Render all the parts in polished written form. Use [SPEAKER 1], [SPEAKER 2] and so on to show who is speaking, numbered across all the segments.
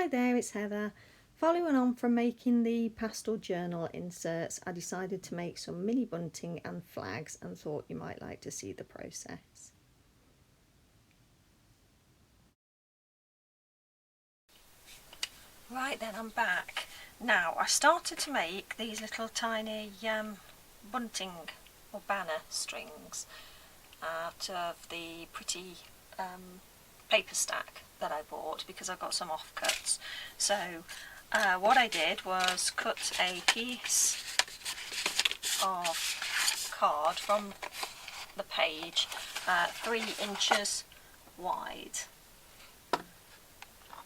[SPEAKER 1] Hi there, it's Heather. Following on from making the pastel journal inserts, I decided to make some mini bunting and flags and thought you might like to see the process.
[SPEAKER 2] Right then, I'm back. Now, I started to make these little tiny bunting or banner strings out of the pretty paper stack that I bought because I got some offcuts. So what I did was cut a piece of card from the page 3 inches wide.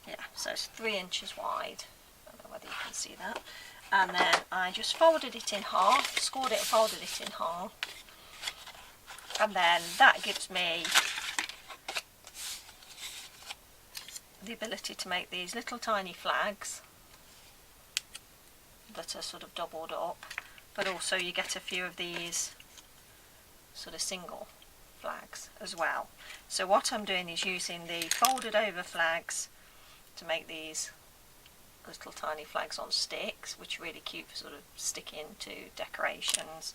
[SPEAKER 2] Yeah, so it's 3 inches wide. I don't know whether you can see that. And then I just folded it in half, scored it and folded it in half. And then that gives me the ability to make these little tiny flags that are sort of doubled up, but also you get a few of these sort of single flags as well. So what I'm doing is using the folded over flags to make these little tiny flags on sticks, which are really cute for sort of sticking to decorations,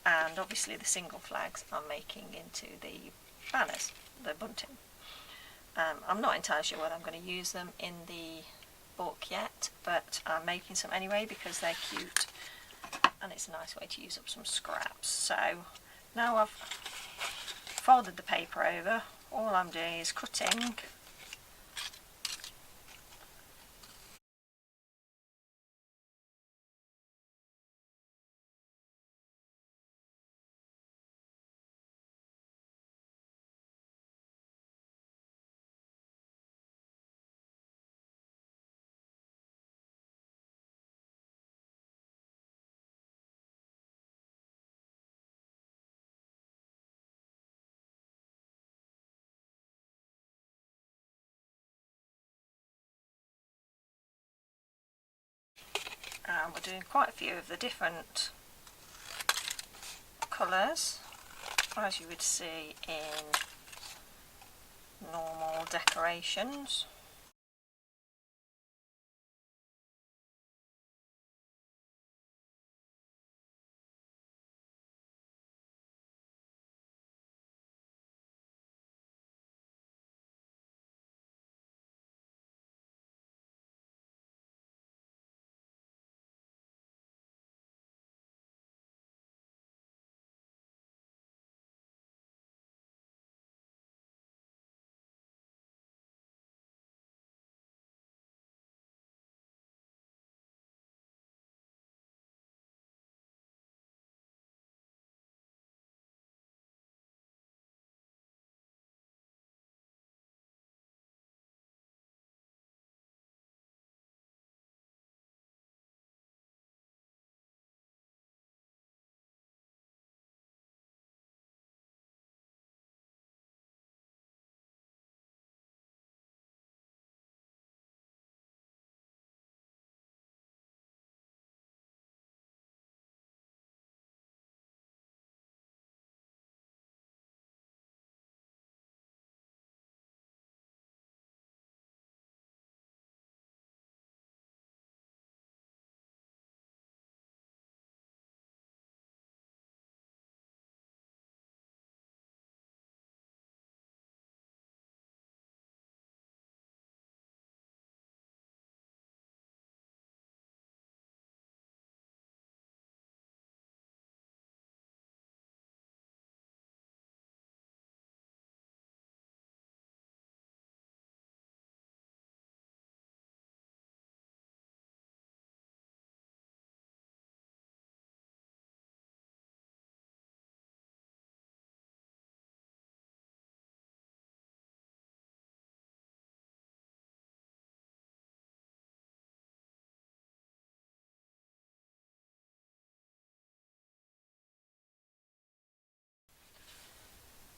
[SPEAKER 2] and obviously the single flags I'm making into the banners, the bunting. I'm not entirely sure whether I'm going to use them in the book yet, but I'm making some anyway because they're cute and it's a nice way to use up some scraps. So now I've folded the paper over, all I'm doing is cutting we're doing quite a few of the different colours, as you would see in normal decorations.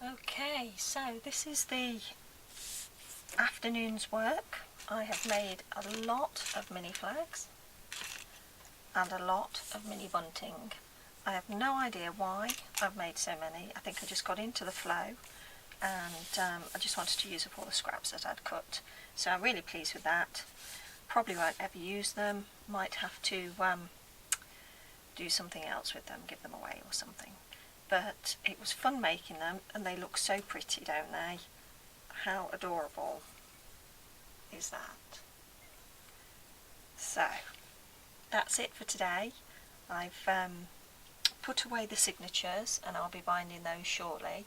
[SPEAKER 2] Okay, so this is the afternoon's work. I have made a lot of mini flags and a lot of mini bunting. I have no idea why I've made so many. I think I just got into the flow and I just wanted to use up all the scraps that I'd cut. So I'm really pleased with that. Probably won't ever use them, might have to do something else with them, give them away or something. But it was fun making them, and they look so pretty, don't they? How adorable is that? So that's it for today. I've put away the signatures and I'll be binding those shortly,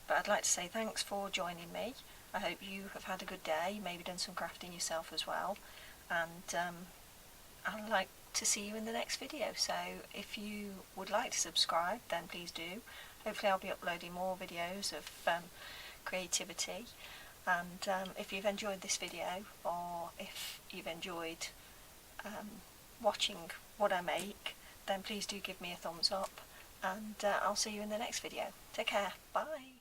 [SPEAKER 2] but I'd like to say thanks for joining me. I hope you have had a good day, maybe done some crafting yourself as well, and I'd like to see you in the next video. So if you would like to subscribe, then please do. Hopefully I'll be uploading more videos of creativity, and if you've enjoyed this video, or if you've enjoyed watching what I make, then please do give me a thumbs up, and I'll see you in the next video. Take care, bye.